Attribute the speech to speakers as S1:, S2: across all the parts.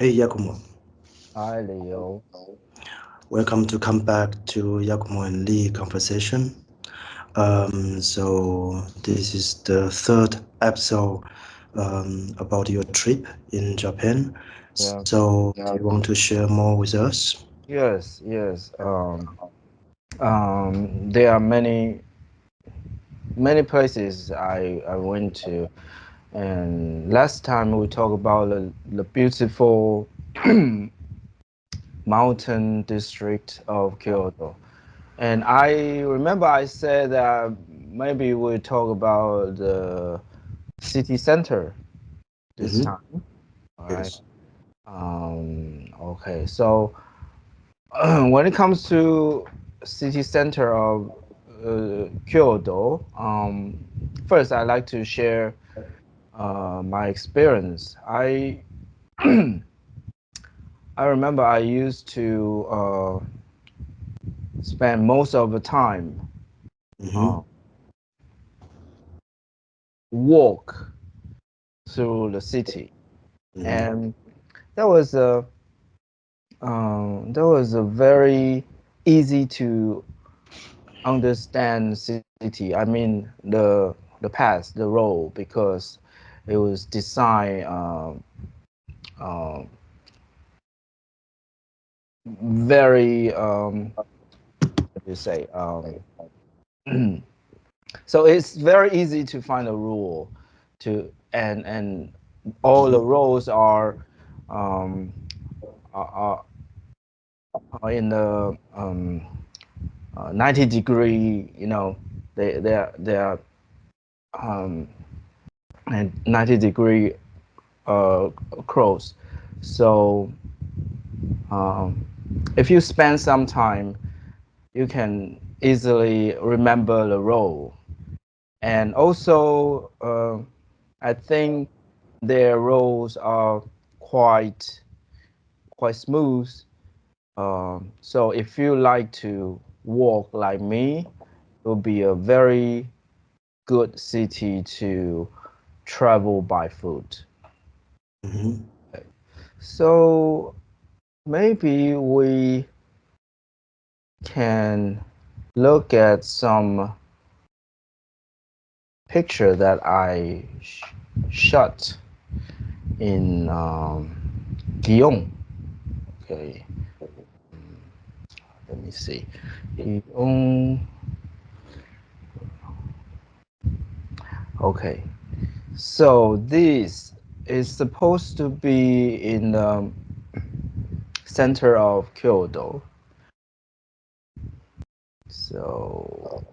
S1: Hey Yakumo,
S2: Hi, Leo.
S1: welcome to come back to Yakumo and Lee conversation. So this is the third episode about your trip in Japan.
S2: Yeah.
S1: So do you want to share more with us?
S2: Yes. There are many places I went to, and last time we talked about the beautiful mountain district of Kyoto, and I remember I said that maybe we talk about the city center this
S1: Mm-hmm.
S2: time. All right.
S1: Yes.
S2: Okay. So when it comes to city center of Kyoto, first I like to share my experience. I remember I used to spend most of the time
S1: Mm-hmm.
S2: uh, walk through the city,
S1: Mm-hmm.
S2: and that was a very easy to understand city. I mean the path, the road, because it was designed um, very what do you say? So it's very easy to find a rule to and all the
S1: Mm-hmm.
S2: roads um, are, are in the 90 degree. They are um, and 90 degree cross. So um, if you spend some time, you can easily remember the role. And also, I think their roles are quite quite smooth. So if you like to walk like me, it will be a very good city to travel by foot.
S1: Mm-hmm.
S2: So maybe we can look at some picture that I shot in Guillaume. Okay, let me see. Guillaume. Okay, so this is supposed to be in the center of Kyoto. So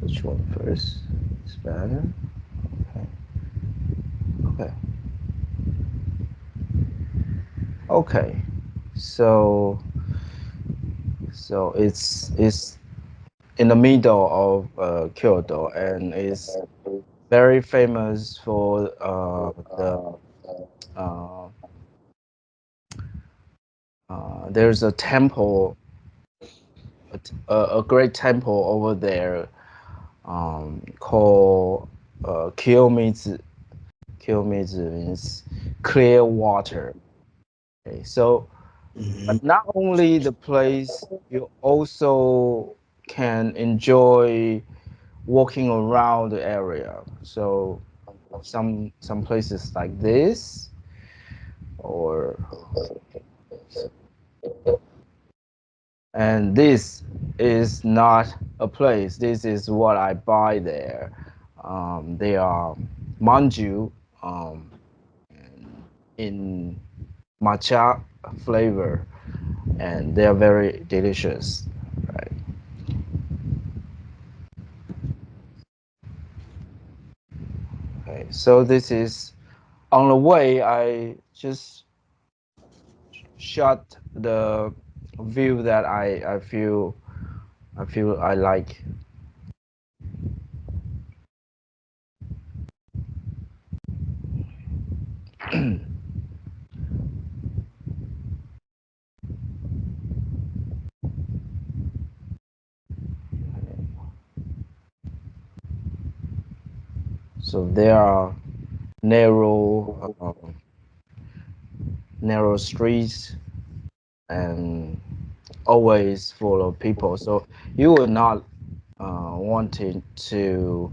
S2: which one first? It's better. Okay. Okay. Okay. So it's in the middle of Kyoto, and is very famous for the uh, there's a temple, a great temple over there called Kiyomizu. Kiyomizu means clear water. Okay, so
S1: Mm-hmm.
S2: not only the place, you also can enjoy walking around the area. So some places like this, or and this is not a place. This is what I buy there. They are manju um, in matcha flavor, and they are very delicious. Right. Okay. So this is on the way. I just shot the view that I feel I like. So there are narrow narrow streets and always full of people. So you would not wanting to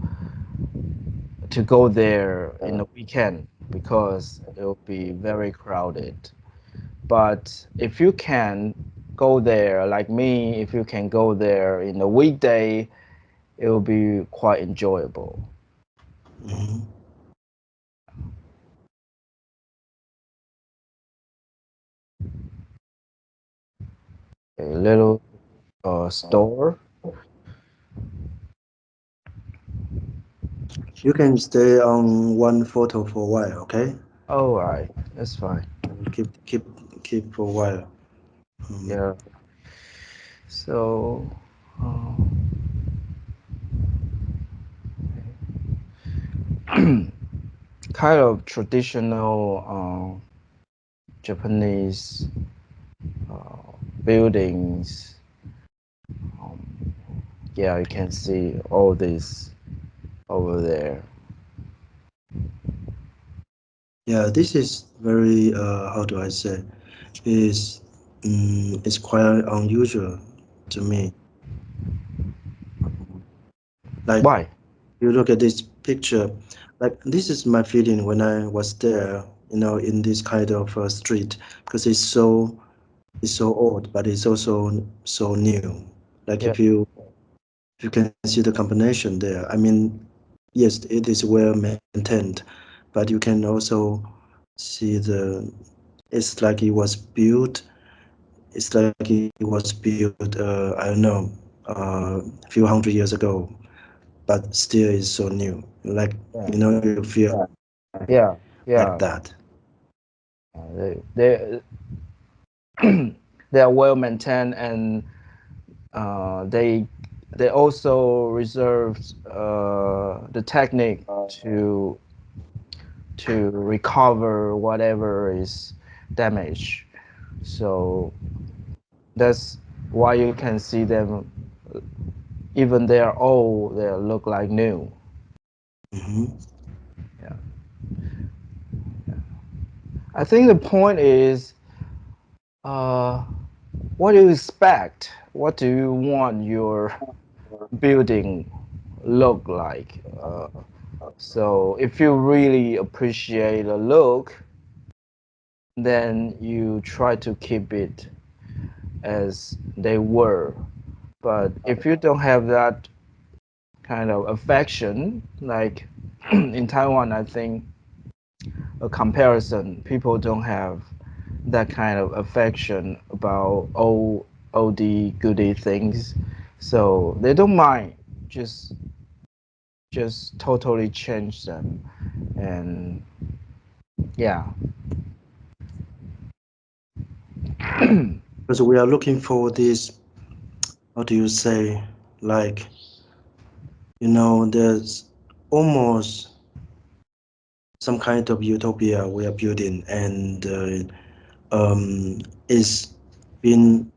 S2: go there in the weekend because it will be very crowded. But if you can go there, like me, if you can go there in the weekday, it will be quite enjoyable.
S1: Mhm.
S2: A little store.
S1: You can stay on one photo for a while, okay?
S2: All right, that's fine.
S1: Keep for a while.
S2: Yeah. So, uh, kind of traditional Japanese buildings. Um, yeah, you can see all this over there.
S1: Yeah, this is very how do I say? Is it's quite unusual to me. Like
S2: Why?
S1: you look at this picture, like this is my feeling when I was there, in this kind of street, because it's so old, but it's also so new. Like
S2: Yeah,
S1: if you can see the combination there, I mean, yes, it is well maintained, but you can also see it's like it was built. It's like it was built, I don't know, a few hundred years ago, but still is so new. Like,
S2: yeah,
S1: you feel
S2: yeah,
S1: like
S2: yeah.
S1: that.
S2: They they are well maintained and they also reserved the technique to recover whatever is damaged. So that's why you can see them, even they are old, they look like new.
S1: Hmm.
S2: Yeah. I think the point is, uh, what do you expect? What do you want your building look like? So if you really appreciate the look, then you try to keep it as they were. But if you don't have that kind of affection, like in Taiwan, I think a comparison, people don't have that kind of affection about oldie goodie things, so they don't mind just totally change them, and yeah.
S1: Because we are looking for this, how do you say, like, there's almost some kind of utopia we are building, and it's been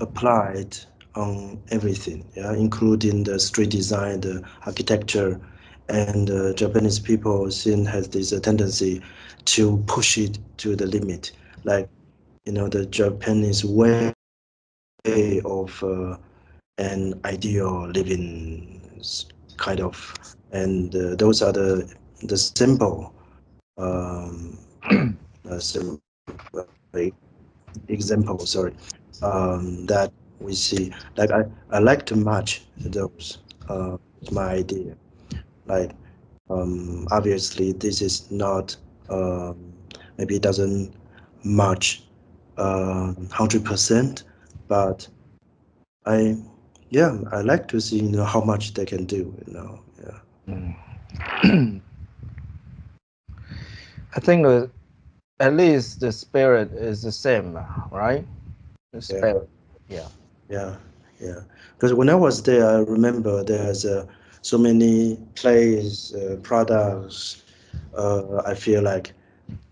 S1: applied on everything, yeah, including the street design, the architecture, and Japanese people sin has this tendency to push it to the limit, like the Japanese way of an ideal living kind of, and those are the simple um, sim- example, sorry, that we see. Like I like to match those with my idea. Like obviously this is not maybe it doesn't match 100%, but I I like to see how much they can do. Yeah.
S2: I think at least the spirit is the same, right? The
S1: Yeah.
S2: spirit. Yeah.
S1: Yeah, yeah. Because when I was there, I remember there's so many plays, products. I feel like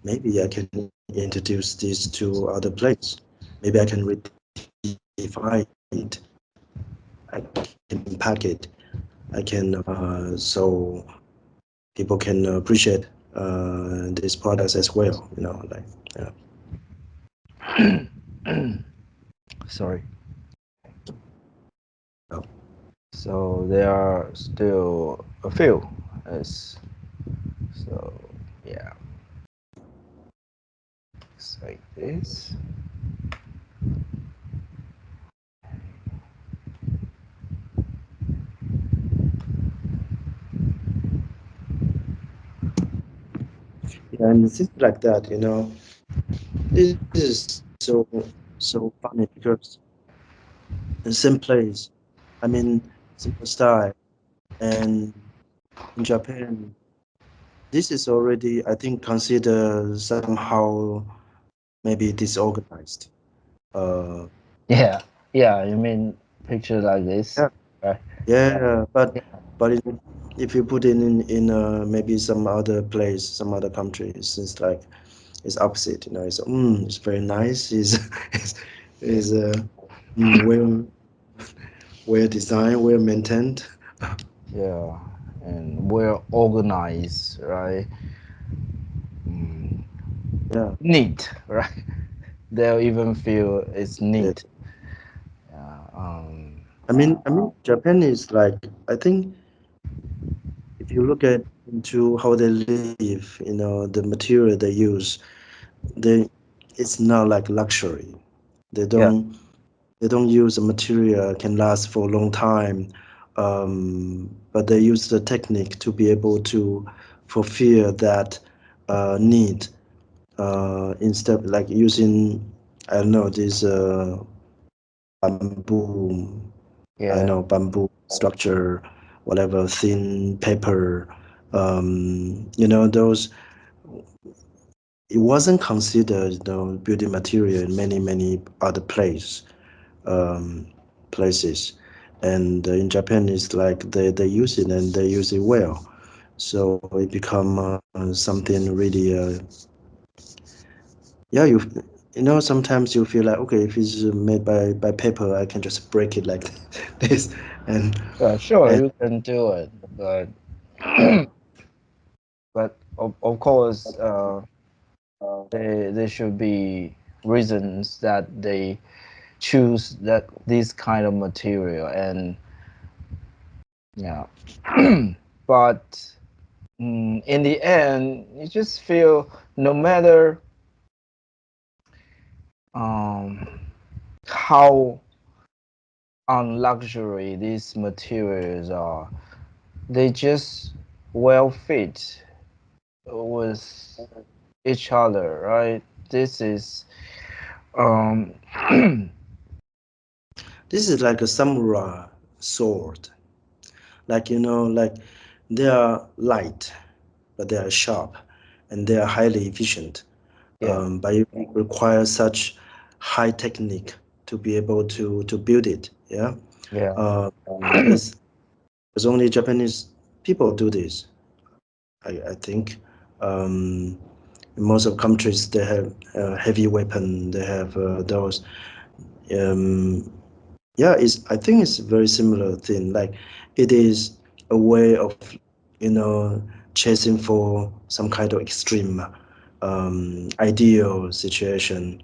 S1: maybe I can introduce this to other places. Maybe I can redefine it. I can pack it. I can so people can appreciate these products as well. Like yeah.
S2: Sorry.
S1: Oh,
S2: So there are still a few. As so yeah, it's like this.
S1: yeah, and it's just like that, This is so funny because the same place, I mean, similar style, and in Japan, this is already, I think, considered somehow maybe disorganized. Uh,
S2: Yeah, yeah. You mean picture like this,
S1: yeah,
S2: right?
S1: yeah,
S2: Yeah,
S1: but if you put it in maybe some other place, some other country, it's like it's opposite. It's very nice. It's,
S2: yeah,
S1: is well designed, well maintained.
S2: yeah. And we're organized, right? Mm,
S1: Yeah,
S2: neat, right? They'll even feel it's
S1: yeah.
S2: neat. Yeah.
S1: I mean, Japan is like I think if you look at into how they live, the material they use, they it's not like luxury. They
S2: Yeah.
S1: don't they don't use a material can last for a long time, but they use the technique to be able to fulfill that need instead like using I don't know this bamboo I
S2: Yeah.
S1: know bamboo structure, whatever thin paper, those it wasn't considered building material in many other um, places, and in Japan it's like they use it and they use it well, so it become something really yeah sometimes you feel like okay if it's made by paper I can just break it like this and
S2: Yeah, sure,
S1: and
S2: you can do it, but of course, there should be reasons that they choose that this kind of material, and yeah, but in the end, you just feel no matter um, how on luxury these materials are, they just well fit with each other, right? This is um
S1: this is like a samurai sword, like like they are light but they are sharp and they are highly efficient,
S2: yeah,
S1: but it requires such high technique to be able to build it. Yeah,
S2: yeah,
S1: uh, it's, it's only Japanese people do this. I think in most of countries they have heavy weapon. They have those. Um, yeah, I think it's a very similar thing. Like it is a way of chasing for some kind of extreme ideal situation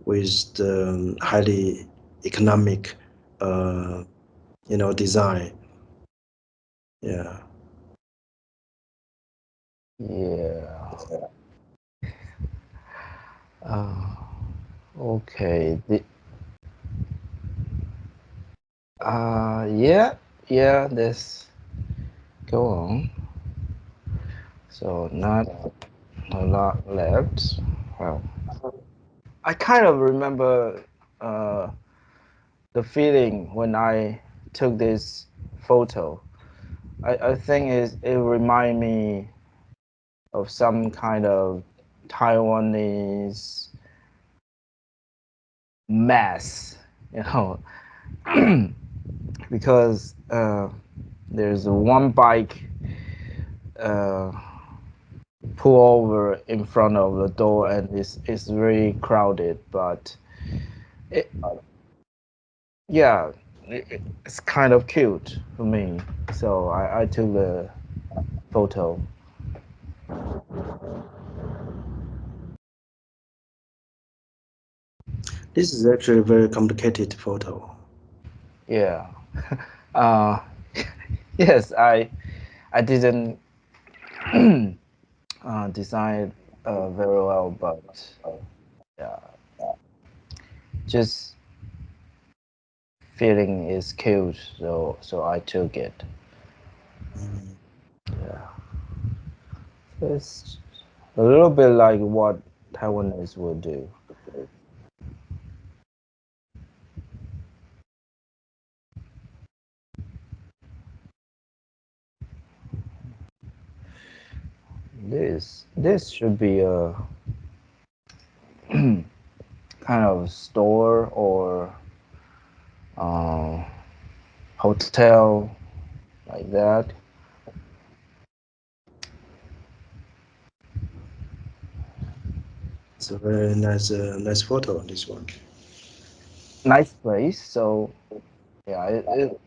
S1: with the highly economic, uh, design. Yeah,
S2: yeah. Uh, okay. Yeah, yeah. This go on. So not a lot left. Well, I kind of remember uh, the feeling when I took this photo. I think it reminded me of some kind of Taiwanese mass, you know, because there's one bike uh, pull over in front of the door and it's very crowded, but it, yeah, it's kind of cute for me. So I took the photo.
S1: This is actually a very complicated photo.
S2: Yeah. uh, yes, I didn't design it very well, but yeah, just feeling is cute, so I took it.
S1: Mm,
S2: Yeah, it's a little bit like what Taiwanese would do. This should be a kind of store or uh, hotel like that.
S1: it's a very nice photo. This one.
S2: Nice place. So yeah,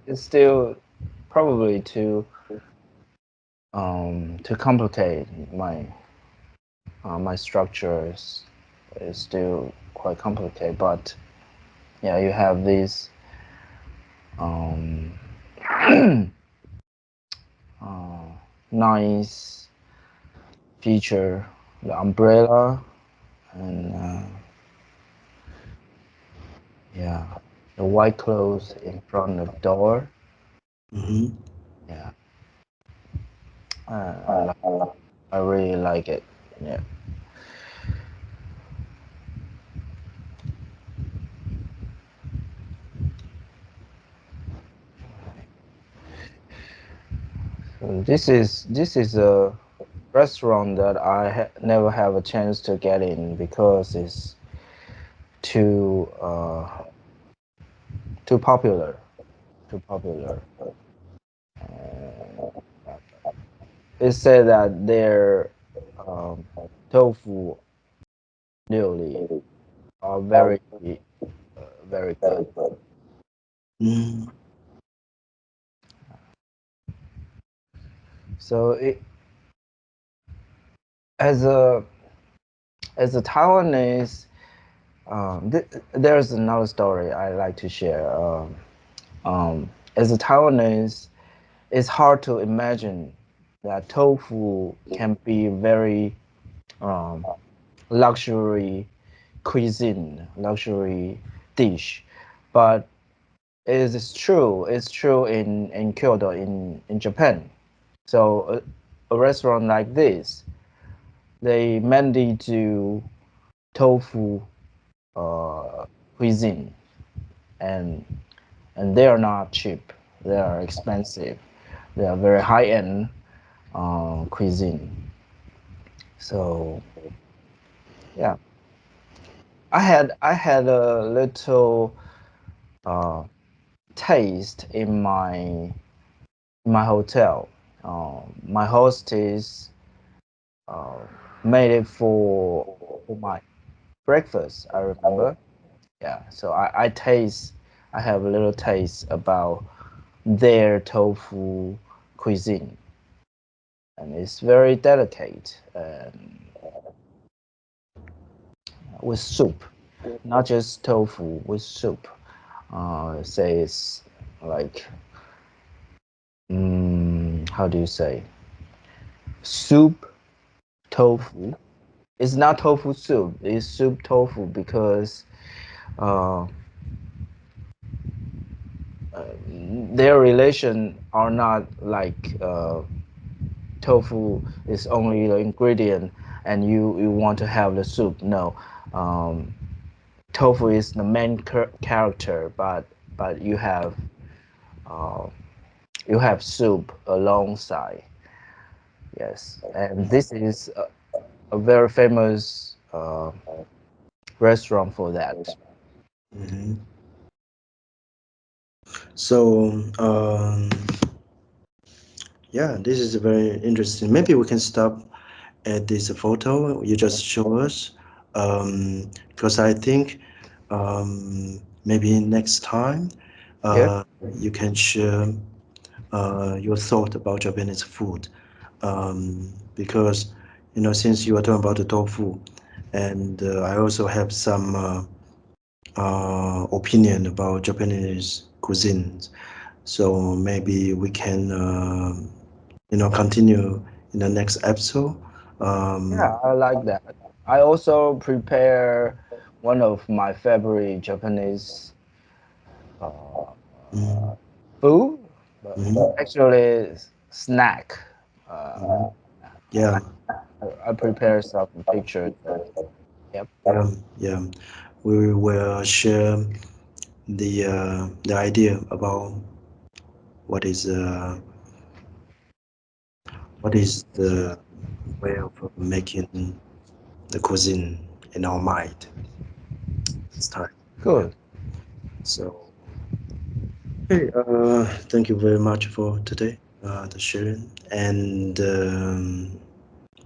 S2: it's still probably too complicated. My structure is still quite complicated, but yeah, you have this um, uh, nice feature, the umbrella, and yeah, the white clothes in front of the door.
S1: Mm-hmm.
S2: Yeah, I like, I really like it. Yeah. So this is a restaurant that I never have a chance to get in because it's too too popular. Too popular. And it said that their um, tofu really are very good.
S1: Mm,
S2: So as a as a Taiwanese, there's another story I like to share. As a Taiwanese, it's hard to imagine that tofu can be very um, luxury cuisine, luxury dish, but it is true. It's true in Kyoto, in Japan. So a restaurant like this, they mainly do tofu uh, cuisine, and they are not cheap. They are expensive. They are very high end cuisine. So yeah, I had a little uh, taste in my hotel. My hostess uh, made it for my breakfast. I remember. Yeah, so I taste. I have a little taste about their tofu cuisine, and it's very delicate and with soup, not just tofu with soup. Say it's like how do you say soup tofu. It's not tofu soup. It's soup tofu because uh, their relation are not like tofu is only the ingredient and you want to have the soup. No, um, tofu is the main character, but uh, you have soup alongside. Yes, and this is a very famous restaurant for that.
S1: hmm. So, yeah, this is very interesting. Maybe we can stop at this photo you just show us, because I think maybe next time
S2: Yeah.
S1: uh, you can share your thought about Japanese food, because since you are talking about the tofu, and I also have some opinion about Japanese cuisines. So maybe we can, continue in the next episode.
S2: Yeah, I like that. I also prepare one of my favorite Japanese uh,
S1: mm,
S2: food, but
S1: mhm,
S2: actually snack. Uh,
S1: mhm. Yeah,
S2: I prepare some pictures. Yep.
S1: yeah, yeah. We will share the idea about what is uh, what is the way of making the cuisine in our mind this time. Yeah.
S2: Good.
S1: So, hey, thank you very much for today, the sharing, and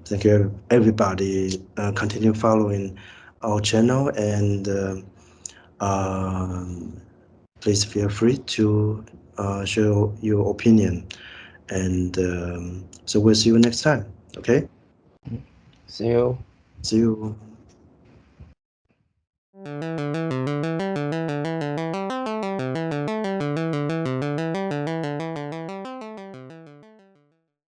S1: thank you everybody. Continue following our channel, and um, please feel free to share your opinion. And so we'll see you next time. Okay,
S2: See you.
S1: see you.